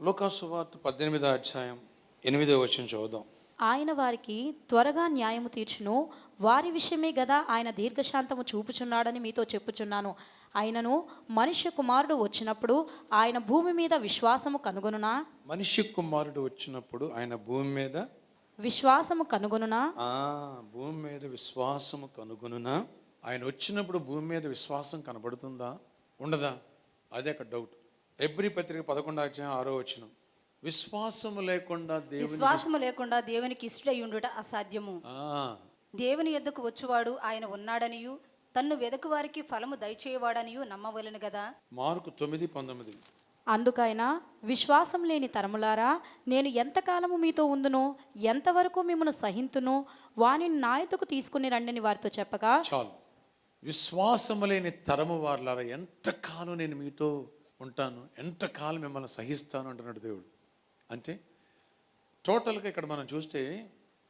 లూకాసు సువార్త 18వ అధ్యాయం 8వ వచనం చదువుదాం. ఆయన వారికి త్వరగా న్యాయము తీర్చును, వారి విషయమే గదా ఆయన దీర్ఘశాంతము చూపుచున్నాడని మీతో చెప్పుచున్నాను. ఆయనను మనుష్య కుమారుడు వచ్చినప్పుడు ఆయన భూమి మీద విశ్వాసము కనుగొనునా? మనిషి కుమారుడు వచ్చినప్పుడు ఆయన భూమి మీద విశ్వాసము కనుగొనునా? భూమి మీద విశ్వాసము కనుగొనునా? ఆయన వచ్చినప్పుడు భూమి మీద విశ్వాసం కనబడుతుందా, ఉండదా? అదే అక్కడ డౌట్. ఎబ్రీ పత్రిక 11వ అధ్యాయం 6వ వచనం, విశ్వాసము లేకుండా దేవునికి ఇష్టడై ఉండుట అసాధ్యము. దేవుని యొద్దకు వచ్చువాడు ఆయన ఉన్నాడనియు తన్ను వెదకు వారికి ఫలము దయచేయవాడనియు నమ్మవలెను గదా. మార్కు 9:19, అందుకైనా విశ్వాసం లేని తరములారా, నేను ఎంతకాలము మీతో ఉందును, ఎంతవరకు మిమ్మను సహింతును, వానిని నా యొద్దకు తీసుకుని రండని వారితో చెప్పగా, చాలు. విశ్వాసము లేని తరము వారులారా, ఎంతకాలం నేను మీతో ఉంటాను, ఎంతకాలం మిమ్మల్ని సహిస్తాను అంటున్నాడు దేవుడు. అంటే టోటల్గా ఇక్కడ మనం చూస్తే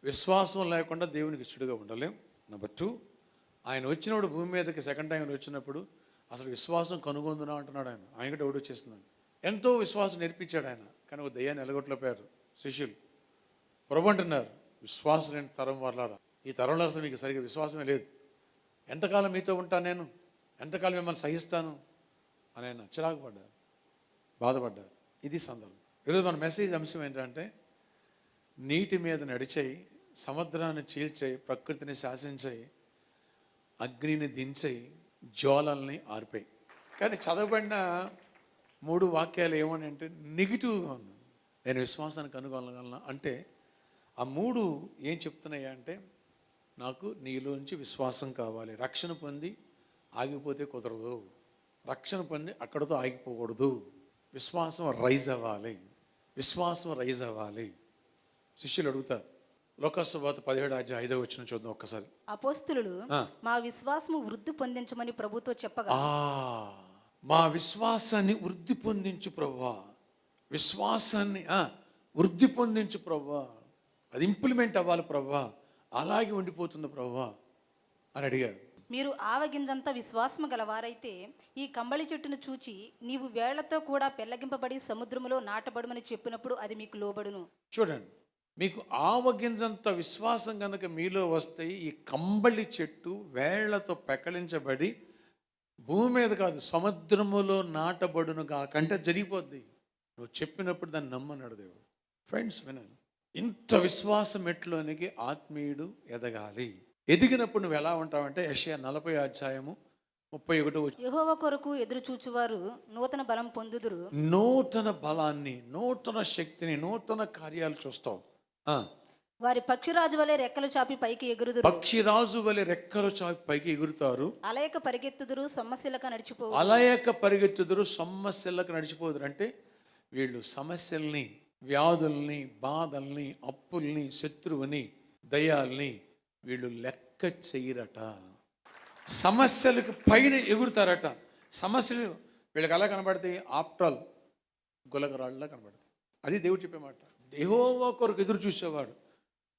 విశ్వాసం లేకుండా దేవునికి ఇష్టడుగా ఉండలేం. నెంబర్ 2, ఆయన వచ్చినప్పుడు భూమి మీదకి సెకండ్ టైం వచ్చినప్పుడు అసలు విశ్వాసం కనుగొందునా అంటున్నాడు. ఆయన డౌట్ వచ్చేస్తున్నాడు. ఎంతో విశ్వాసం నేర్పించాడు ఆయన, కానీ ఒక దయ్యాన్ని ఎలగొట్టలేపారు శిష్యులు. ప్రభు అంటున్నారు, విశ్వాసం లేని తరం వాళ్ళారా, ఈ తరంలో అసలు మీకు సరిగ్గా విశ్వాసమే లేదు, ఎంతకాలం మీతో ఉంటాను నేను, ఎంతకాలం మిమ్మల్ని సహిస్తాను అని ఆయన చిరాకు పడ్డారు, బాధపడ్డారు. ఇది సందర్భం. ఈరోజు మన మెసేజ్ అంశం ఏంటంటే, నీటి మీద నడిచేయి, సముద్రాన్ని చీల్చేయి, ప్రకృతిని శాసించేయి, అగ్నిని దించేయి, జ్వాలల్ని ఆర్పేయి. కానీ చదవబడిన 3 వాక్యాలు ఏమని అంటే నెగిటివ్గా ఉన్నాయి. నేను విశ్వాసాన్ని కనుగొనగలను అంటే ఆ 3 ఏం చెప్తున్నాయా అంటే, నాకు నీలోంచి విశ్వాసం కావాలి, రక్షణ పొంది ఆగిపోతే కుదరదు, రక్షణ పొంది అక్కడితో ఆగిపోకూడదు, విశ్వాసం రైజ్ అవ్వాలి, విశ్వాసం రైజ్ అవ్వాలి. శిష్యులు అడుగుతారు. లూకాసు సువార్త 17వ అధ్యాయం 5వ వచనం చూద్దాం ఒక్కసారి. అపోస్తలులు మా విశ్వాసము వృద్ధి పొందించమని ప్రభుతో చెప్పగా, మా విశ్వాసాన్ని వృద్ధి పొందించు ప్రభువా, విశ్వాసాన్ని వృద్ధి పొందించు ప్రభువా, అది ఇంప్లిమెంట్ అవ్వాలి ప్రభువా, అలాగే ఉండిపోతుంది ప్రభువా అని అడిగారు. మీరు ఆవగింజంత విశ్వాసము గలవారైతే ఈ కంబళి చెట్టును చూచి నీవు వేళ్లతో కూడా పెళ్లగింపబడి సముద్రములో నాటబడుమని చెప్పినప్పుడు అది మీకు లోబడును. చూడండి, మీకు ఆవగింజంత విశ్వాసం కనుక మీలో వస్తే ఈ కంబళి చెట్టు వేళ్లతో పెకలించబడి భూమి మీద కాదు సముద్రములో నాటబడును కాకంటే జరిగిపోద్ది. నువ్వు చెప్పినప్పుడు దాన్ని నమ్మన్నాడు దేవుడు. ఫ్రెండ్స్ వినండి, ఇంత విశ్వాసం ఎట్లోనికి ఆత్మీయుడు ఎదగాలి. ఎదిగినప్పుడు నువ్వు ఎలా ఉంటావంటే యెషయా 40వ అధ్యాయము 31 యెహోవా కొరకు ఎదురు చూచువారు నూతన బలం పొందుదురు. నూతన బలాన్ని, నూతన శక్తిని, నూతన కార్యాలు చూస్తావు. వారి పక్షిరాజు వలె రెక్కలు చాపి పైకి ఎగురుదురు. పక్షిరాజు వలె రెక్కలు చాపి పైకి ఎగురుతారు. అలయక పరిగెత్తుదురు, సొమ్మసిల్లక నడిచిపోవు. అలయక పరిగెత్తుదురు, సొమ్మసిల్లక నడిచిపోదురు. అంటే వీళ్ళు సమస్యల్ని, వ్యాధుల్ని, బాధల్ని, అప్పుల్ని, శత్రువుని, దయ్యాల్ని వీళ్ళు లెక్క చెయ్యరట. సమస్యలకు పైన ఎగురుతారట. సమస్యలు వీళ్ళకి ఎలా కనబడతాయి? ఆప్టాల్ గులకరాళ్ళలా కనబడతాయి. అది దేవుడు చెప్పే మాట. యెహోవా కొరకు ఎదురు చూసేవాడు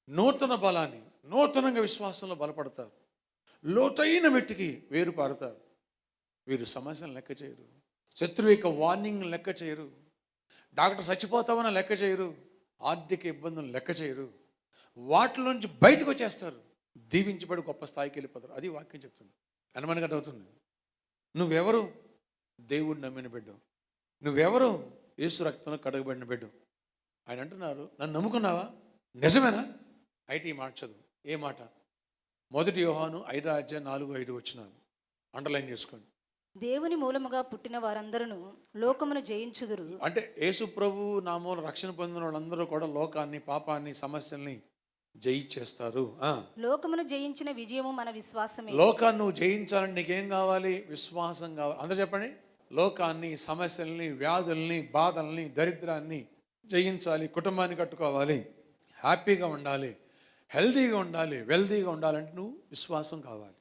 నూతన బలాన్ని, నూతనంగా విశ్వాసంలో బలపడతారు, లోతైన మెట్టుకి వేరు పారుతారు. వీరు సమస్యలను లెక్క చేయరు, శత్రువు యొక్క వార్నింగ్ లెక్క చేయరు, డాక్టర్ చచ్చిపోతామని లెక్క చేయరు, ఆర్థిక ఇబ్బందులు లెక్క చేయరు, వాటిలోంచి బయటకు వచ్చేస్తారు, దీవించబడి గొప్ప స్థాయికి వెళ్ళిపోతారు. అది వాక్యం చెప్తుంది. అనుమానగడ్డ అవుతుంది. నువ్వెవరు? దేవుడు నమ్మిన బిడ్డ. నువ్వెవరు? యేసు రక్తంలో కడగబడిన బిడ్డ. ఆయన అంటున్నారు, నన్ను నమ్ముకున్నావా? నిజమేనా? ఐటీ మాట చదువు. ఏ మాట? 1 యోహాను 5వ అధ్యాయం 4-5 వచనాలు అండర్లైన్ చేసుకోండి. దేవుని మూలముగా పుట్టిన వారందరూ లోకమును జయించుదురు. అంటే యేసు ప్రభు నామములో రక్షణ పొందిన వాళ్ళందరూ కూడా లోకాన్ని, పాపాన్ని, సమస్యల్ని జయించేస్తారు. లోకమును జయించిన విజయము మన విశ్వాసమే. లోకాన్ని నువ్వు జయించాలని నీకేం కావాలి? విశ్వాసం కావాలి. అందరూ చెప్పండి. లోకాన్ని, సమస్యల్ని, వ్యాధుల్ని, బాధల్ని, దరిద్రాన్ని జయించాలి, కుటుంబాన్ని కట్టుకోవాలి, హ్యాపీగా ఉండాలి, హెల్తీగా ఉండాలి, వెల్తీగా ఉండాలంటే నువ్వు విశ్వాసం కావాలి.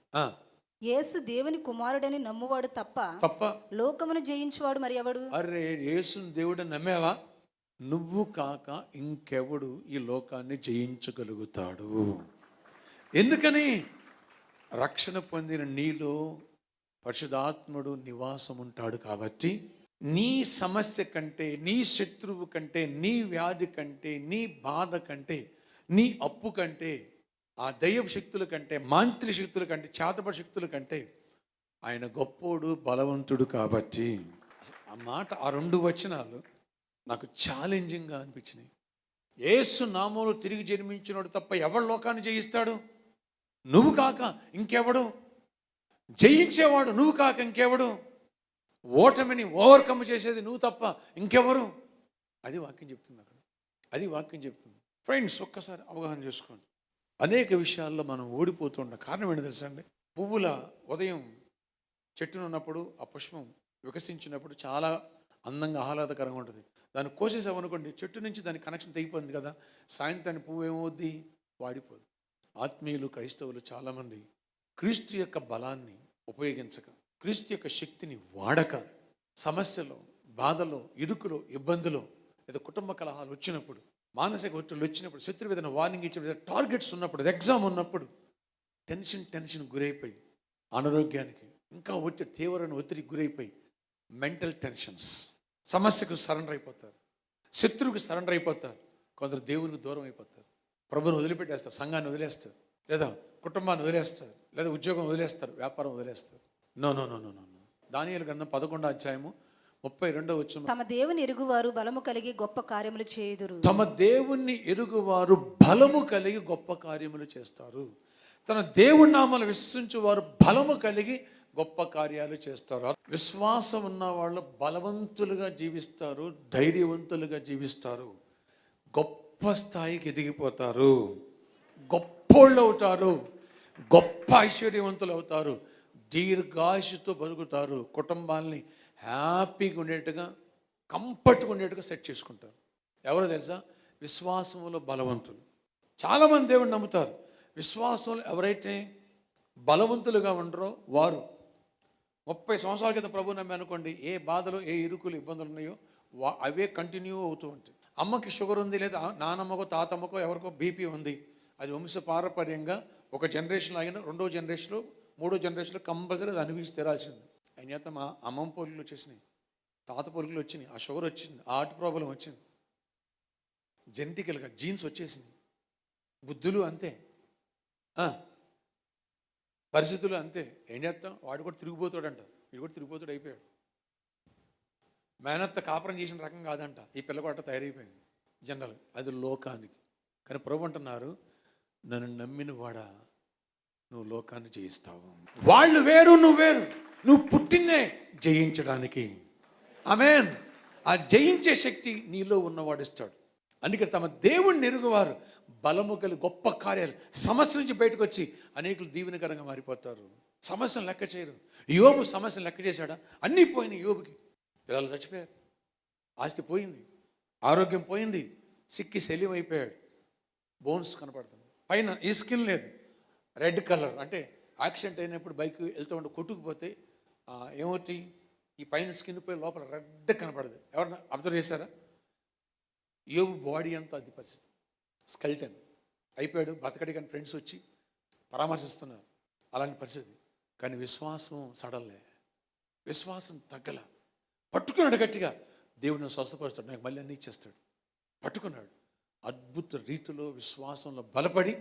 యేసు దేవుని కుమారుడని నమ్మువాడు తప్ప లోకమును జయించువాడు మరి ఎవడు? అరే, యేసుని దేవుడని నమ్మేవా? నువ్వు కాక ఇంకెవడు ఈ లోకాన్ని జయించగలుగుతాడు? ఎందుకని? రక్షణ పొందిన నీలో పరిశుద్ధాత్ముడు నివాసం ఉంటాడు కాబట్టి నీ సమస్య కంటే, నీ శత్రువు కంటే, నీ వ్యాధి కంటే, నీ బాధ కంటే, నీ అప్పు కంటే, ఆ దైవ శక్తుల కంటే, మాంత్రి శక్తుల కంటే, చేతపడి శక్తుల కంటే ఆయన గొప్పోడు, బలవంతుడు. కాబట్టి ఆ మాట, ఆ 2 వచనాలు నాకు ఛాలెంజింగ్గా అనిపించినాయి. యేసు నామములో తిరిగి జన్మించినోడు తప్ప ఎవడు లోకాన్ని జయిస్తాడు? నువ్వు కాక ఇంకెవడు? జయించేవాడు నువ్వు కాక ఇంకెవడు? ఓటమిని ఓవర్కమ్ చేసేది నువ్వు తప్ప ఇంకెవరు? అది వాక్యం చెప్తుంది అక్కడ. అది వాక్యం చెప్తుంది. ఫ్రెండ్స్, ఒక్కసారి అవగాహన చేసుకోండి. అనేక విషయాల్లో మనం ఓడిపోతుంటాం. కారణం ఏంటి తెలుసా అండి? పువ్వుల ఉదయం చెట్టును ఉన్నప్పుడు ఆ పుష్పం వికసించినప్పుడు చాలా అందంగా ఆహ్లాదకరంగా ఉంటుంది. దాన్ని కోసేసామనుకోండి, చెట్టు నుంచి దాని కనెక్షన్ తెగిపోయింది కదా, సాయంత్రాన్ని పువ్వు ఏమవుద్ది? వాడిపోదు. ఆత్మీయులు, క్రైస్తవులు చాలామంది క్రీస్తు యొక్క బలాన్ని ఉపయోగించక, క్రీస్తు యొక్క శక్తిని వాడక, సమస్యలో, బాధలో, ఇరుకులో, ఇబ్బందులో, లేదా కుటుంబ కలహాలు వచ్చినప్పుడు, మానసిక ఒత్తిళ్ళు వచ్చినప్పుడు, శత్రువేదన వార్నింగ్ ఇచ్చినప్పుడు, టార్గెట్స్ ఉన్నప్పుడు, ఎగ్జామ్ ఉన్నప్పుడు టెన్షన్ గురైపోయి అనారోగ్యానికి, ఇంకా ఒత్తిడి, తీవ్రమైన ఒత్తిడికి గురైపోయి మెంటల్ టెన్షన్స్, సమస్యకు సరెండర్ అయిపోతారు, శత్రువుకి సరెండర్ అయిపోతారు. కొందరు దేవునికి దూరం అయిపోతారు, ప్రభుని వదిలిపెట్టేస్తారు, సంఘాన్ని వదిలేస్తారు, లేదా కుటుంబాన్ని వదిలేస్తారు, లేదా ఉద్యోగం వదిలేస్తారు, వ్యాపారం వదిలేస్తారు. No no no no no no. దానియేలు గ్రంథం 11వ అధ్యాయము 32వ వచనం, తమ దేవుని ఎరుగువారు బలము కలిగి గొప్ప కార్యములు చేయుదురు. తమ దేవుణ్ణి ఎరుగువారు బలము కలిగి గొప్ప కార్యములు చేస్తారు. తన దేవుని నామమును విశ్వసించు వారు బలము కలిగి గొప్ప కార్యాలు చేస్తారు. విశ్వాసం ఉన్న వాళ్ళు బలవంతులుగా జీవిస్తారు, ధైర్యవంతులుగా జీవిస్తారు, గొప్ప స్థాయికి ఎదిగిపోతారు, గొప్పోళ్ళు అవుతారు, గొప్ప ఐశ్వర్యవంతులు అవుతారు, దీర్ఘాయుషుతో బతుకుతారు, కుటుంబాల్ని హ్యాపీగా ఉండేట్టుగా, కంఫర్ట్గా ఉండేట్టుగా సెట్ చేసుకుంటారు. ఎవరో తెలుసా? విశ్వాసంలో బలవంతులు. చాలామంది దేవుడిని నమ్ముతారు. విశ్వాసంలో ఎవరైతే బలవంతులుగా ఉండరో వారు 30 సంవత్సరాల క్రితం ప్రభు నమ్మి అనుకోండి, ఏ బాధలు, ఏ ఇరుకులు, ఇబ్బందులు ఉన్నాయో అవే కంటిన్యూ అవుతూ ఉంటాయి. అమ్మకి షుగర్ ఉంది, లేదా నానమ్మకో తాతమ్మకో ఎవరికో బీపీ ఉంది, అది వంశ పారపర్యంగా ఒక జనరేషన్ అయినా 2వ జనరేషన్లో 3వ జనరేషన్లో కంపల్సరీ అది అనుభవించి తీరాల్సింది. అయిన చేత మా అమ్మమ్మ పోలికలు వచ్చేసినాయి, తాత పోలికలు వచ్చినాయి, ఆ షుగర్ వచ్చింది, ఆ హార్ట్ ప్రాబ్లం వచ్చింది, జెనెటికల్గా జీన్స్ వచ్చేసింది, బుద్ధులు అంతే, పరిస్థితులు అంతే. ఏం చేస్తాం? వాడు కూడా తిరిగిపోతాడంట, వీడు కూడా తిరిగిపోతాడు అయిపోయాడు. మేనత్త కాపురం చేసిన రకం కాదంట, ఈ పిల్లగొట్ట తయారైపోయింది జనరల్. అది లోకానికి. కానీ ప్రభు అంటున్నారు, నన్ను నమ్మిన వాడా నువ్వు లోకాన్ని జయిస్తావు. వాళ్ళు వేరు, నువ్వు వేరు. నువ్వు పుట్టిందే జయించడానికి. ఆమేన్. ఆ జయించే శక్తి నీలో ఉన్నవాడిస్తాడు. అందుకే తమ దేవుణ్ణి ఎరుగువారు బలము కలిగి గొప్ప కార్యాలు, సమస్య నుంచి బయటకు వచ్చి అనేకులు దీవెనకరంగా మారిపోతారు. సమస్యను లెక్క చేయరు. యోబు సమస్యను లెక్క చేశాడా? అన్నీ పోయినాయి యోబుకి. పిల్లలు చచ్చిపోయారు, ఆస్తి పోయింది, ఆరోగ్యం పోయింది, సిక్కి సెలివ్ అయిపోయాడు, బోన్స్ కనపడుతుంది, పైన ఈ స్కిన్ లేదు, రెడ్ కలర్. అంటే యాక్సిడెంట్ అయినప్పుడు బైక్ వెళ్తూ ఉంటే కొట్టుకుపోతే ఏమవుతాయి? ఈ పైన స్కిన్ పోయి లోపల రెడ్ కనపడదు. ఎవరన్నా అబ్జర్వ్ చేశారా? యోబు బాడీ అంతా అది పరిస్థితి, స్కెల్టన్ అయిపోయాడు. బతకడి కానీ ఫ్రెండ్స్ వచ్చి పరామర్శిస్తున్నారు, అలాంటి పరిస్థితి. కానీ విశ్వాసం సడల్లే, విశ్వాసం తగ్గల. పట్టుకున్నాడు గట్టిగా, దేవుడిని స్వస్థపరుస్తాడు, నాకు మళ్ళీ అన్నీ ఇచ్చేస్తాడు. పట్టుకున్నాడు, అద్భుత రీతిలో విశ్వాసంలో బలపడి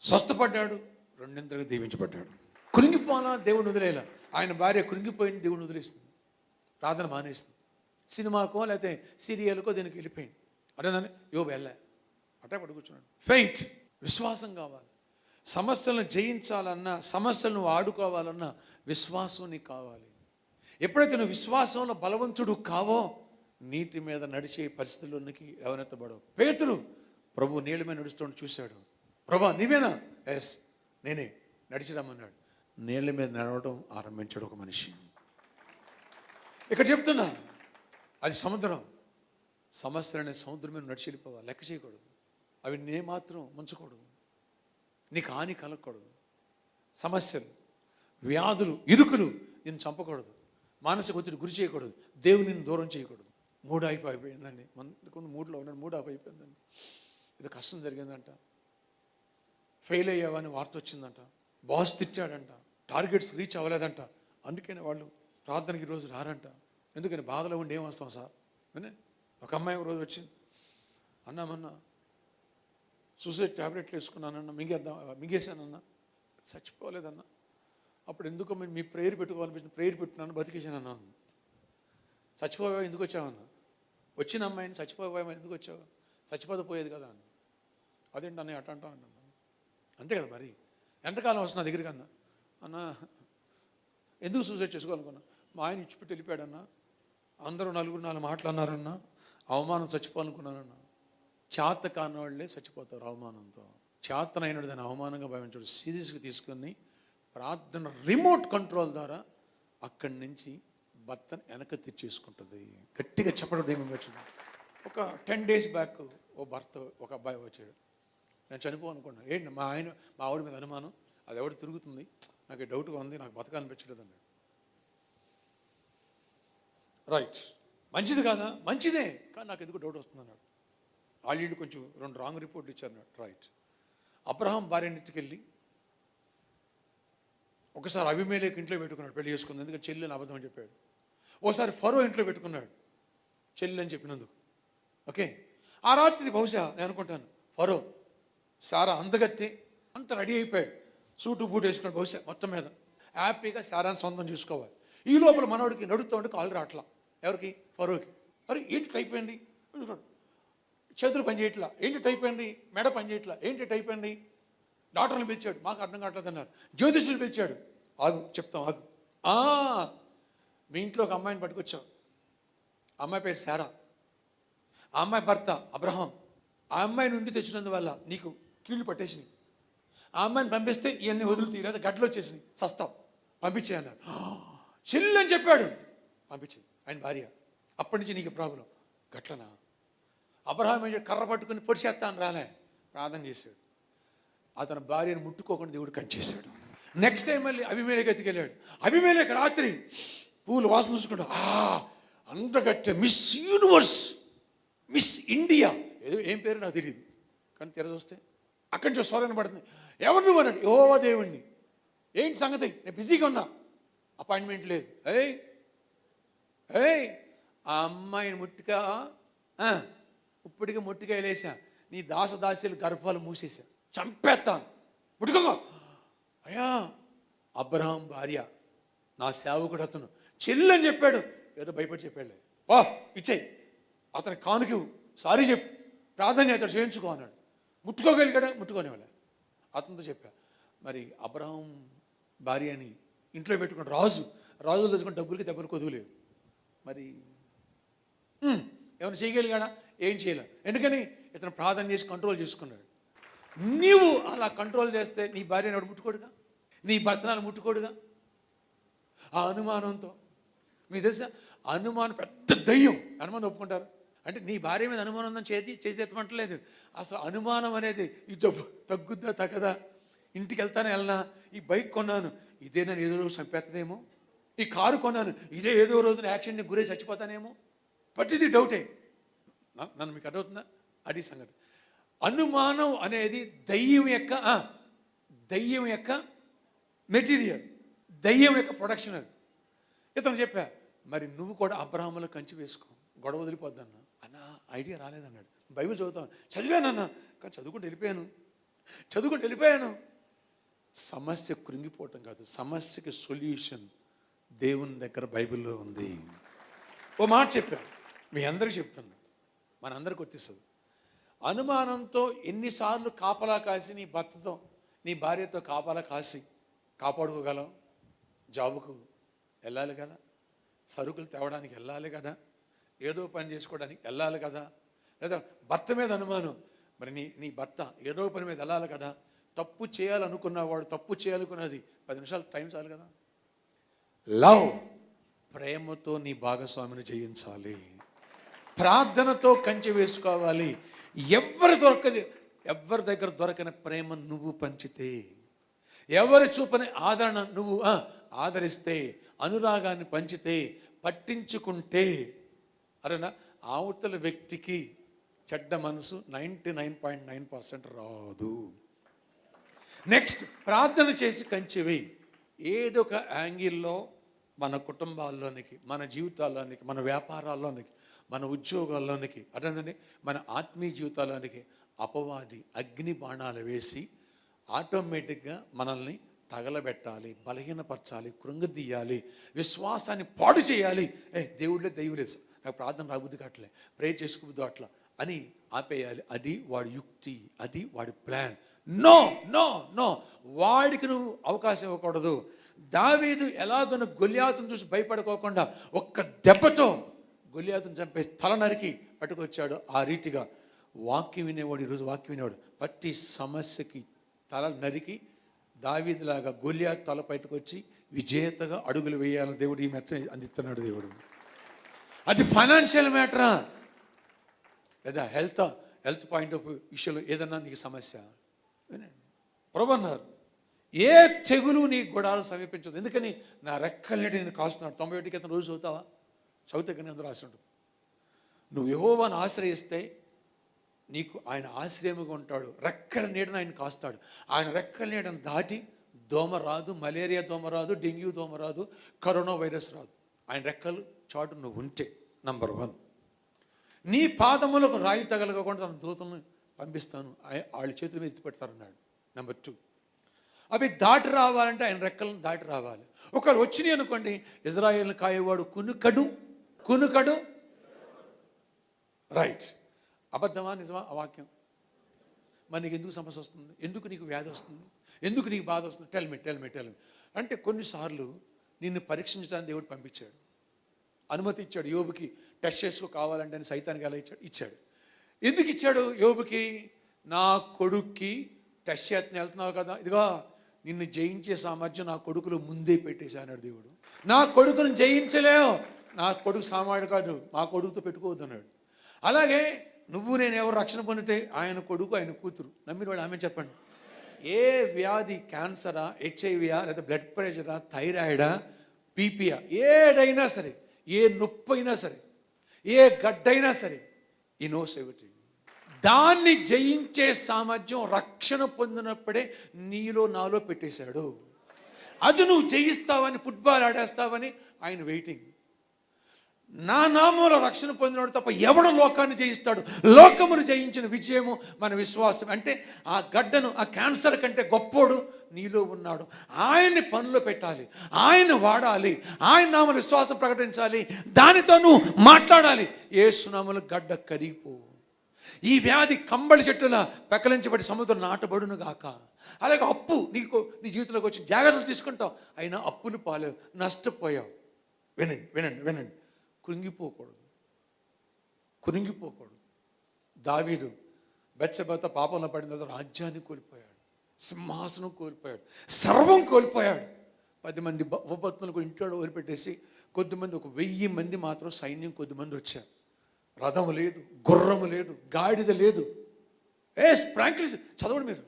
స్వస్థపడ్డాడు, రెండింతగా దీవించబడ్డాడు. కృంగిపోనా దేవుడిని వదిలేలా. ఆయన భార్య కృంగిపోయింది, దేవుడిని వదిలేసింది, ప్రార్థన మానేసింది, సినిమాకో లేకపోతే సీరియల్కో దీనికి వెళ్ళిపోయింది. అదేదాన్ని యోబు వెళ్ళా అట్టే పడుకూర్చున్నాడు. ఫెయిత్, విశ్వాసం కావాలి. సమస్యలను జయించాలన్నా, సమస్యలను ఆడుకోవాలన్నా విశ్వాసం నీకు కావాలి. ఎప్పుడైతే నువ్వు విశ్వాసంలో బలవంతుడు కావో, నీటి మీద నడిచే పరిస్థితుల్లోనికి ఎవరెత్తబడవు. పేతురు ప్రభు నీళ్ళ మీద నడుస్తుంటే చూశాడు. ప్రభా నీవేనా? ఎస్ నేనే, నడిచి రమ్మన్నాడు. నీళ్ళ మీద నడవడం ఆరంభించాడు ఒక మనిషి. ఇక్కడ చెప్తున్నా, అది సముద్రం. సమస్యలనే సముద్రం మీద నడిచి వెళ్ళిపోవాలి, లెక్క చేయకూడదు. అవి నే మాత్రం ముంచకూడదు, నీకు హాని కలగకూడదు. సమస్యలు, వ్యాధులు, ఇరుకులు నిన్ను చంపకూడదు, మానసిక ఒత్తిడి గురి చేయకూడదు, దేవుని నిన్ను దూరం చేయకూడదు. మూడు అయిపోయిందండి, కొంత మూడులో ఉన్నాడు, మూడు అయిపోయిందండి, ఇది కష్టం జరిగిందంట, ఫెయిల్ అయ్యావని వార్త వచ్చిందంట, బాస్ తిట్టాడంట, టార్గెట్స్ రీచ్ అవ్వలేదంట, అందుకని వాళ్ళు ప్రార్థనకి ఈరోజు రారంట. ఎందుకని బాధలో ఉండి ఏం వస్తాం సార్ అని. ఒక అమ్మాయి ఒక రోజు వచ్చింది, అన్నామన్నా సూసైడ్ ట్యాబ్లెట్లు వేసుకున్నానన్నా, మింగేశానన్నా, చచ్చిపోలేదన్నా. అప్పుడు ఎందుకో మీ ప్రేయర్ పెట్టుకోవాలనిపించింది, ప్రేయర్ పెట్టుకున్నాను, బతికేసాను అన్నాను. చచ్చిపోయావా, ఎందుకు వచ్చావన్నా? వచ్చిన అమ్మాయిని చచ్చిపోయావా, ఎందుకు వచ్చావు? చచ్చిపోతే పోయేది కదా అన్న. అదేంటి అన్నయ్య అట్ట అంటావు అన్న. అంతే కదా మరి, ఎంతకాలం వస్తున్నా దగ్గరికి అన్న. అన్న ఎందుకు సూసైడ్ చేసుకోవాలనుకున్నా, మా ఆయన ఇచ్చిపెట్టి వెళ్ళిపోయాడన్నా, అందరూ నలుగురు నాలుగు మాటలు అన్నారన్నా, అవమానం చచ్చిపోవాలనుకున్నానన్నా. చేత కాని వాళ్ళే చచ్చిపోతారు అవమానంతో. చేతనైనడు దాన్ని అవమానంగా భావించాడు. సీరియస్గా తీసుకుని ప్రార్థన రిమోట్ కంట్రోల్ ద్వారా అక్కడి నుంచి భర్తను వెనక తెచ్చేసుకుంటుంది. గట్టిగా చెప్పడం ఏమేమి వచ్చింది. ఒక 10 days బ్యాక్ ఒక అబ్బాయి వచ్చాడు. నేను చనిపోవాలనుకున్నాను. ఏంటి మా ఆవిడ మీద అనుమానం, అది ఎవడు తిరుగుతుంది, నాకు డౌట్గా ఉంది, నాకు బతకాలనిపించలేదు అన్నాడు. రైట్, మంచిది కాదా? మంచిదే, కానీ నాకు ఎందుకు డౌట్ వస్తుంది అన్నాడు. వాళ్ళు కొంచెం 2 రాంగ్ రిపోర్ట్లు ఇచ్చారు అన్నాడు. రైట్, అబ్రహాం భార్యని ఎత్తుకెళ్ళి ఒకసారి అబీమెలెకు ఇంట్లో పెట్టుకున్నాడు, పెళ్లి చేసుకుంది, ఎందుకంటే చెల్లి అని అబద్ధం అని చెప్పాడు. ఓసారి ఫరో ఇంట్లో పెట్టుకున్నాడు, చెల్లి అని చెప్పినందుకు. ఓకే, ఆ రాత్రి బహుశా నేను అనుకుంటాను ఫరో సారా అందగత్తి అంత రెడీ అయిపోయాడు, సూటు బూట్ వేసుకున్నాడు, బహుశా మొత్తం మీద హ్యాపీగా సారాన్ని సొంతం చేసుకోవాలి. ఈ లోపల మనవాడికి నడుస్తూ ఉంటే కాళ్ళు రాట్లా. ఎవరికి? ఫరోకి. మరి ఏంటి టైప్ అయింది, చేతులు పనిచేయట్లా, ఏంటి టైప్ అయింది, మెడ పనిచేయట్లా, ఏంటి టైప్ అయింది. డాక్టర్ని పిలిచాడు, మాకు అర్థం కావట్లేదు అన్నారు. జ్యోతిష్యులు పిలిచాడు, ఆగు చెప్తాం ఆగు. మీ ఇంట్లో ఒక అమ్మాయిని పట్టుకొచ్చావు, అమ్మాయి పేరు శారా, ఆ అమ్మాయి భర్త అబ్రహాం. ఆ అమ్మాయిని ఉండి తెచ్చినందువల్ల నీకు కీళ్ళు పట్టేసినాయి. ఆ అమ్మాయిని పంపిస్తే ఇవన్నీ వదులుతాయి, లేదా గడ్డలు వచ్చేసినాయి, సస్తాం, పంపించే అన్నారు. చెల్లి అని చెప్పాడు, పంపించే ఆయన భార్య. అప్పటి నుంచి నీకు ప్రాబ్లం. గట్లనా? అబ్రహాం ఏం కర్ర పట్టుకుని పొడిచేస్తాను రాలే, ప్రార్థన చేశాడు. అతని భార్యను ముట్టుకోకుండా దేవుడు కంచేశాడు. నెక్స్ట్ టైం మళ్ళీ అబీమెలెకు ఎత్తుకెళ్ళాడు. అబీమెలెకు రాత్రి పూలు వాసన చూసుకుంటా, అంతగట్టె మిస్ యూనివర్స్, మిస్ ఇండియా, ఏం పేరు నాకు తెలియదు, కానీ తెరచూస్తే అక్కడి నుంచి స్వరం పడుతుంది. ఎవరు నువ్వు అన్నాడు. యెహోవా దేవుణ్ణి. ఏంటి సంగతి, నేను బిజీగా ఉన్నా, అపాయింట్మెంట్ లేదు. ఆ అమ్మాయిని ముట్టిగా ఇప్పటికే ముట్టిగా వేసా, నీ దాసదాసీలు గర్భాలు మూసేసా, చంపేస్తాను, ముట్టుకోగా. అయ్యా, అబ్రహాం భార్య, నా సేవకుడు అతను, చెల్లి అని చెప్పాడు. ఏదో భయపడి చెప్పాడు, వా ఇచ్చేయి, అతని కానుక సారీ చెప్పు, ప్రాధాన్యత అతడు చేయించుకో అన్నాడు. ముట్టుకోగలిగాడా? ముట్టుకోనివ్వలే. అతనితో చెప్పా. మరి అబ్రహాం భార్యని ఇంట్లో పెట్టుకుని రాజులు తెచ్చుకుని డబ్బులకి దెబ్బలు కొదువులేవు. మరి ఏమైనా చేయగలిగాడా? ఏం చేయలే. ఎందుకని? ఇతను ప్రార్థన చేసి కంట్రోల్ చేసుకున్నాడు. నీవు అలా కంట్రోల్ చేస్తే నీ భార్యని ఎవడు ముట్టుకోడుగా, నీ భర్తనాలు ముట్టుకోడుగా. ఆ అనుమానంతో, మీకు తెలుసా, అనుమానం పెద్ద దయ్యం. అనుమానం ఒప్పుకుంటారు అంటే నీ భార్య మీద అనుమానం ఉందని చేసేత్తమంటలేదు. అసలు అనుమానం అనేది ఈ జబ్బు తగ్గుద్దా తగ్గదా, ఇంటికి వెళ్తానే వెళ్ళనా, ఈ బైక్ కొన్నాను ఇదే నన్ను ఏదో రోజు చంపేస్తుందేమో, ఈ కారు కొన్నాను ఇదే ఏదో రోజున యాక్సిడెంట్కి గురై చచ్చిపోతానేమో, పట్టిది డౌటే. నన్ను మీకు అర్థమవుతుందా? అది సంగతి. అనుమానం అనేది దయ్యం యొక్క మెటీరియల్, దయ్యం యొక్క ప్రొడక్షన్. అది ఇతను చెప్పా. మరి నువ్వు కూడా అబ్రహాములో కంచి వేసుకో, గొడవ వదిలిపోద్దన్న. అన్న ఐడియా రాలేదన్నాడు. బైబిల్ చదువుతాను, చదివానన్నా, కానీ చదువుకుంటూ వెళ్ళిపోయాను. సమస్య కృంగిపోవటం కాదు, సమస్యకి సొల్యూషన్ దేవుని దగ్గర బైబిల్లో ఉంది. ఓ మాట చెప్పాను, మీ అందరికీ చెప్తున్నా, మనందరికి వచ్చేస్తుంది. అనుమానంతో ఎన్నిసార్లు కాపలా కాసి నీ భర్తతో నీ భార్యతో కాపలా కాసి కాపాడుకోగలం? జాబుకు వెళ్ళాలి కదా, సరుకులు తేవడానికి వెళ్ళాలి కదా, ఏదో పని చేసుకోవడానికి వెళ్ళాలి కదా, లేదా భర్త మీద అనుమానం, మరి నీ భర్త ఏదో పని మీద వెళ్ళాలి కదా. తప్పు చేయాలనుకున్నవాడు తప్పు చేయాలనుకున్నది 10 నిమిషాలు టైం చాలు కదా. లవ్, ప్రేమతో నీ భాగస్వామిని జయించాలి, ప్రార్థనతో కంచె వేసుకోవాలి. ఎవరి దగ్గర దొరకని ప్రేమ నువ్వు పంచితే, ఎవరి చూపని ఆదరణ నువ్వు ఆదరిస్తే, అనురాగాన్ని పంచితే, పట్టించుకుంటే, అరేనా అవతల వ్యక్తికి చెడ్డ మనసు 99.9% రాదు. నెక్స్ట్, ప్రార్థన చేసి కంచెవి. ఏదో ఒక యాంగిల్లో మన కుటుంబాల్లోనికి, మన జీవితాల్లోనికి, మన వ్యాపారాల్లోనికి, మన ఉద్యోగాల్లోనికి, అదేనండి మన ఆత్మీయ జీవితాల్లోనికి అపవాది అగ్ని బాణాలు వేసి ఆటోమేటిక్గా మనల్ని తగలబెట్టాలి, బలహీనపరచాలి, కృంగదీయాలి, విశ్వాసాన్ని పాడు చేయాలి. దేవుళ్ళే దైవలేదు, నాకు ప్రార్థన రాబుద్ది కావట్లే, ప్రే చేసుకోబుద్దు అట్లా అని ఆపేయాలి. అది వాడి యుక్తి, అది వాడి ప్లాన్. నో నో నో, వాడికి నువ్వు అవకాశం ఇవ్వకూడదు. దావీదు ఎలాగో గొల్యాతును చూసి భయపడుకోకుండా ఒక్క దెబ్బతో గొల్యాతును చంపేసి తల నరికి పట్టుకొచ్చాడు. ఆ రీతిగా వాక్యం వినేవాడు, ఈరోజు వాక్యం వినేవాడు ప్రతి సమస్యకి తల నరికి దావీదులాగా గొల్యాతు తల పట్టుకొచ్చి విజేతగా అడుగులు వేయాలని దేవుడు ఈ మెచ్చ అందిస్తున్నాడు దేవుడు. అది ఫైనాన్షియల్ మ్యాటరా లేదా హెల్త్ పాయింట్ ఆఫ్ విషయంలో ఏదన్నా నీకు సమస్య వినండి. ప్రభు అన్నారు, ఏ తెగులు నీ గుడాలు సమీపించదు, ఎందుకని నా రెక్కలనేటి నేను కాస్తున్నాడు. 91 క్రితం రోజు చదువుతావా? చదివితే కానీ అందరూ రాసి ఉంటుంది. నువ్వు యెహోవాను ఆశ్రయిస్తే నీకు ఆయన ఆశ్రయముగా ఉంటాడు, రెక్కల నీడను ఆయన కాస్తాడు. ఆయన రెక్కల నీడను దాటి దోమ రాదు, మలేరియా దోమ రాదు, డెంగ్యూ దోమ రాదు, కరోనా వైరస్ రాదు. ఆయన రెక్కలు చాటు నువ్వు ఉంటే. నంబర్ 1, నీ పాదములకు రాయి తగలకుండా తన దూతలను పంపిస్తాను, వాళ్ళ చేతుల మీద ఎత్తి పెడతారన్నాడు. నెంబర్ 2, అవి దాటి రావాలంటే ఆయన రెక్కలను దాటి రావాలి. ఒకరు వచ్చినాయి అనుకోండి, ఇజ్రాయేల్ని కాయేవాడు కునుకడు. రైట్, అబద్ధమా నిజమా ఆ వాక్యం? మరి నీకు ఎందుకు సమస్య వస్తుంది? ఎందుకు నీకు వ్యాధి వస్తుంది? ఎందుకు నీకు బాధ వస్తుంది? టెల్ మీ అంటే కొన్నిసార్లు నిన్ను పరీక్షించడానికి దేవుడు పంపించాడు, అనుమతి ఇచ్చాడు. యోబుకి టెస్ట్ చేసుకో కావాలంటే అని సైతానికి ఎలా ఇచ్చాడు. ఎందుకు ఇచ్చాడు యోబుకి? నా కొడుక్కి టెస్ట్ చేతను వెళ్తున్నావు కదా, ఇదిగో నిన్ను జయించే సామర్థ్యం నా కొడుకులు ముందే పెట్టేశాడు దేవుడు. నా కొడుకును జయించలేవు, నా కొడుకు సామాడు కాదు, మా కొడుకుతో పెట్టుకోవద్దు అన్నాడు. అలాగే నువ్వు నేను ఎవరు రక్షణ పొందితే ఆయన కొడుకు ఆయన కూతురు నమ్మిన వాడు ఆమె చెప్పండి. ఏ వ్యాధి, క్యాన్సరా, హెచ్ఐవియా, లేదా బ్లడ్ ప్రెషరా, థైరాయిడా, పీపీయా, ఏదైనా సరే, ఏ నొప్పి అయినా సరే, ఏ గడ్డైనా సరే, ఈ నోస్ ఎవ్రీథింగ్. దాన్ని జయించే సామర్థ్యం రక్షణ పొందినప్పుడే నీలో నాలో పెట్టేశాడు. అది నువ్వు జయిస్తావని, ఫుట్బాల్ ఆడేస్తావని ఆయన వెయిటింగ్. నా నామంలో రక్షణ పొందినవాడు తప్ప ఎవడు లోకాన్ని జయిస్తాడు? లోకమును జయించిన విజయము మన విశ్వాసం. అంటే ఆ గడ్డను, ఆ క్యాన్సర్ కంటే గొప్పోడు నీలో ఉన్నాడు. ఆయన్ని పనిలో పెట్టాలి, ఆయన వాడాలి, ఆయన నామములో విశ్వాసం ప్రకటించాలి, దానితో నువ్వు మాట్లాడాలి. యేసు నామములో గడ్డ కరిగిపో. ఈ వ్యాధి కంబళి చెట్టులా పెకలించబడి సముద్రం నాటబడును గాక. అలాగే అప్పు నీ జీవితంలోకి వచ్చి జాగ్రత్తలు తీసుకుంటావు, అయినా అప్పులు పాలు నష్టపోయావు. వినండి, కురింగిపోకూడదు. దావీదు బెత్షెబతో పాపంలో పడిన తర్వాత రాజ్యాన్ని కోల్పోయాడు, సింహాసనం కోల్పోయాడు, సర్వం కోల్పోయాడు. 10 మంది ఉపపత్నులకు ఇంట్లో వదిలిపెట్టేసి కొద్దిమంది, ఒక 1000 మంది మాత్రం సైన్యం కొద్దిమంది వచ్చారు. రథము లేదు, గుర్రము లేదు, గాడిద లేదు. ఫ్రాంక్లీ చదవండి మీరు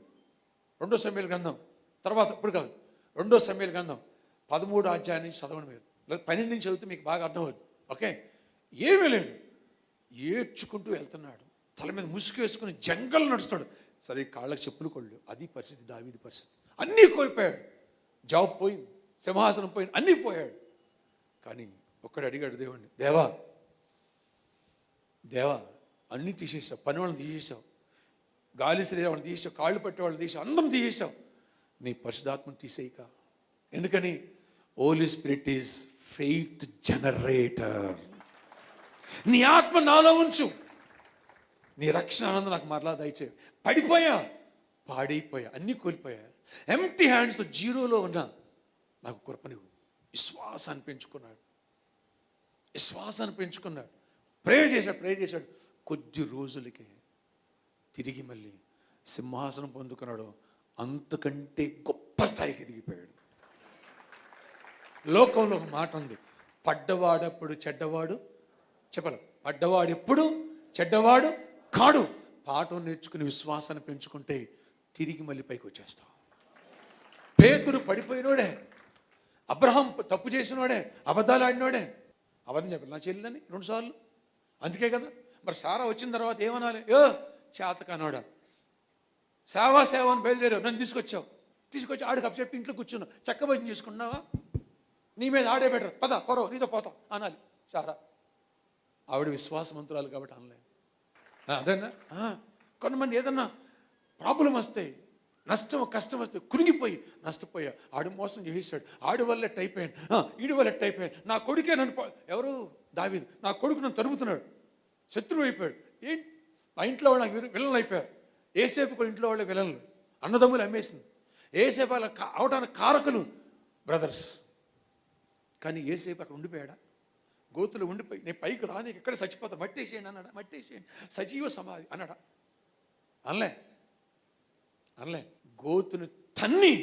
2 సమూయేలు గ్రంథం, తర్వాత ఇప్పుడు కాదు, 2 సమూయేలు గ్రంథం 13వ అధ్యాయం నుంచి చదవండి మీరు, లేదా 12 నుంచి చదివితే మీకు బాగా అర్థమవుతుంది. ఓకే, ఏమీ లేదు, ఏడ్చుకుంటూ వెళ్తున్నాడు, తల మీద ముసుగు వేసుకుని జంగల్ నడుస్తాడు. సరే కాళ్ళకి చెప్పులు కొళ్ళు. అది పరిస్థితి, దావీదు పరిస్థితి. అన్నీ కోల్పోయాడు, జాబ్ పోయింది, సింహాసనం పోయింది, అన్నీ పోయాడు. కానీ ఒక్కడు అడిగాడు దేవుణ్ణి, దేవా అన్నీ తీసేసావు, పని వాళ్ళని తీసేసావు, గాలి శరీరం వాళ్ళని తీసేసావు, కాళ్ళు పట్టేవాళ్ళని తీసావు, అందరం తీసేసావు, నీ పరిశుద్ధాత్మను తీసేయక. ఎందుకని? Holy spirit is faith generator. నీ ఆత్మ నాలో ఉంచు, నీ రక్షణ ఆనందం నాకు మరలా దయచే. పాడైపోయా, అన్నీ కోల్పోయా, ఎంప్టీ హ్యాండ్స్తో జీరోలో ఉన్నా, నాకు కృపనివ్వు. విశ్వాసాన్ని పెంచుకున్నాడు, ప్రేయర్ చేశాడు. కొద్ది రోజులకే తిరిగి మళ్ళీ సింహాసనం పొందుకున్నాడు, అంతకంటే గొప్ప స్థాయికి ఎదిగిపోయాడు. లోకంలో ఒక మాట ఉంది, పడ్డవాడప్పుడు చెడ్డవాడు, చెప్పాలి, పడ్డవాడెప్పుడు చెడ్డవాడు కాడు. పాఠం నేర్చుకుని విశ్వాసాన్ని పెంచుకుంటే తిరిగి మళ్ళీ పైకి వచ్చేస్తాం. పేతురు పడిపోయినోడే, అబ్రహాం తప్పు చేసినోడే, అబద్ధాలు ఆడినోడే. అబద్ధం చెప్పాలి నా చెల్లిని 2 సార్లు, అందుకే కదా. మరి సారా వచ్చిన తర్వాత ఏమనాలి? చేతకానోడా, సేవ అని బయలుదేరావు, నన్ను తీసుకొచ్చి ఆడికి అప్పచెప్పి ఇంట్లో కూర్చున్నావు, చక్క భజన చేసుకున్నావా? నీ మీద ఆడే బెటర్, పద పొరవ నీతో పోతాం అనాలి. సారా ఆవిడ విశ్వాసమంతురాలు కాబట్టి అనలేదు. అదేనా కొంతమంది ఏదన్నా ప్రాబ్లం వస్తే, నష్టం కష్టం వస్తే కురిగిపోయి నష్టపోయా, ఆడు మోసం చేసాడు, ఆడి వల్ల ఎట్ అయిపోయాను, ఈడి వల్ల ఎట్ అయిపోయాను, నా కొడుకే నన్ను ఎవరు దావీదు, నా కొడుకు నన్ను తరుముతున్నాడు, శత్రువు అయిపోయాడు. ఏంటి మా ఇంట్లో వాళ్ళు నాకు విలన్లు అయిపోయారు. ఏసేపు కూడా ఇంట్లో వాళ్ళే విలన్లు, అన్నదమ్ములు అమ్మేసింది. ఏసేపు వాళ్ళ అవడానికి కారకులు బ్రదర్స్. కానీ ఏసేపు అక్కడ ఉండిపోయాడా? గోతులు ఉండిపోయి నేను పైకి రాని ఎక్కడ చచ్చిపోతా, మట్టేసేయండి అన్నాడా? మట్టేసేయండి, సజీవ సమాధి అన్నాడా? అనలే. గోతును తన్ని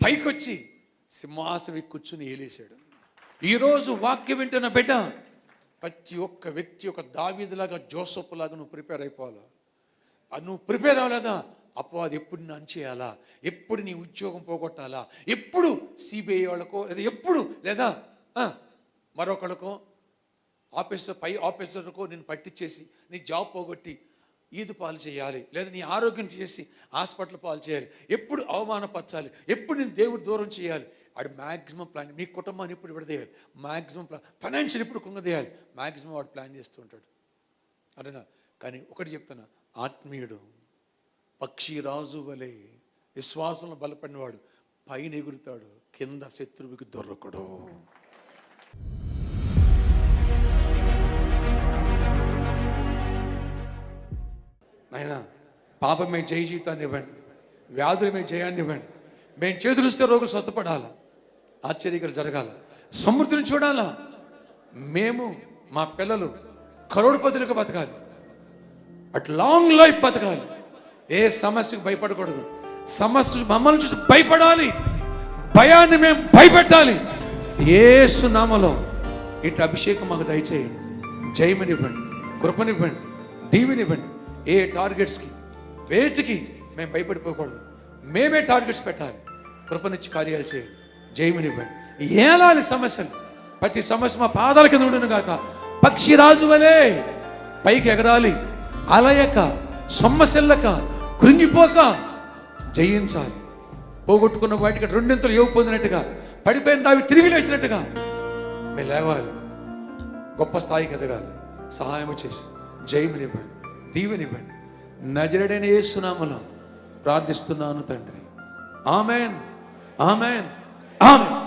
పైకొచ్చి సింహాసనం కూర్చుని ఏలేశాడు. ఈరోజు వాక్యం వింటున్న బిడ్డ, ప్రతి ఒక్క వ్యక్తి ఒక దావీదులాగా, జోసఫ్ లాగా నువ్వు ప్రిపేర్ అయిపోవాలా. నువ్వు ప్రిపేర్ అవ్వలేదా అపవాది ఎప్పుడు నిన్ను అణచేయాలా, ఎప్పుడు నీ ఉద్యోగం పోగొట్టాలా, ఎప్పుడు సిబిఐ వాళ్ళకో లేదా ఎప్పుడు లేదా మరొకళ్ళకో పై ఆఫీసర్కో నేను పట్టించేసి నీ జాబ్ పోగొట్టి ఈదు పాలు చేయాలి, లేదా నీ ఆరోగ్యం చేసి హాస్పిటల్ పాలు చేయాలి, ఎప్పుడు అవమానపరచాలి, ఎప్పుడు నేను దేవుడు దూరం చేయాలి. వాడు మ్యాక్సిమం ప్లాన్, మీ కుటుంబాన్ని ఇప్పుడు విడదీయాలి, మ్యాక్సిమం ప్లాన్, ఫైనాన్షియల్ ఇప్పుడు కుంగదీయాలి, మ్యాక్సిమం వాడు ప్లాన్ చేస్తూ ఉంటాడు. అదేనా? కానీ ఒకటి చెప్తున్నా, ఆత్మీయుడు పక్షి రాజు వలె విశ్వాసంలో బలపడినవాడు పైన ఎగురుతాడు, కింద శత్రువుకి దొరకడు. నాయనా, పాపమే జయ జీవితాన్ని ఇవ్వండి, వ్యాధులమే జయాన్ని ఇవ్వండి. మేము చేతులుస్తే రోగులు స్వస్థపడాలా, ఆశ్చర్యకాలు జరగాల, సమృద్ధిని చూడాలా. మేము మా పిల్లలు కరోడుపతులకు బతకాలి, అట్ లాంగ్ లైఫ్ బతకాలి. ఏ సమస్యకు భయపడకూడదు, సమస్య మమ్మల్ని చూసి భయపడాలి, భయాన్ని మేము భయపెట్టాలి. యేసు నామములో ఇటు అభిషేకం మాకు దయచేయండి, జయమనివ్వండి, కృపనివ్వండి, దీవెనివ్వండి. ఏ టార్గెట్స్కి వేటికి మేము భయపడిపోకూడదు, మేమే టార్గెట్స్ పెట్టాలి. కృపనిచ్చి కార్యాలు చేయండి, జయమనివ్వండి. ఏలాలి సమస్యలు, ప్రతి సమస్య మా పాదాల కింద ఉండును గాక. పక్షిరాజు వలె పైకి ఎగరాలి, అలయక సొమ్మసిల్లక కృంగిపోక జయించాలి. పోగొట్టుకున్న వాటికి రెండింతలు యోగు పొందినట్టుగా, పడిపోయిన దావి తిరిగి లేచినట్టుగా మేము లేవాలి, గొప్ప స్థాయికి ఎదగాలి. సహాయం చేసి జయమనివ్వండి, దీవెనివ్వండి. నజరేయుడైన యేసు నామములో ప్రార్థిస్తున్నాను తండ్రి. ఆమేన్, ఆమేన్, ఆమేన్.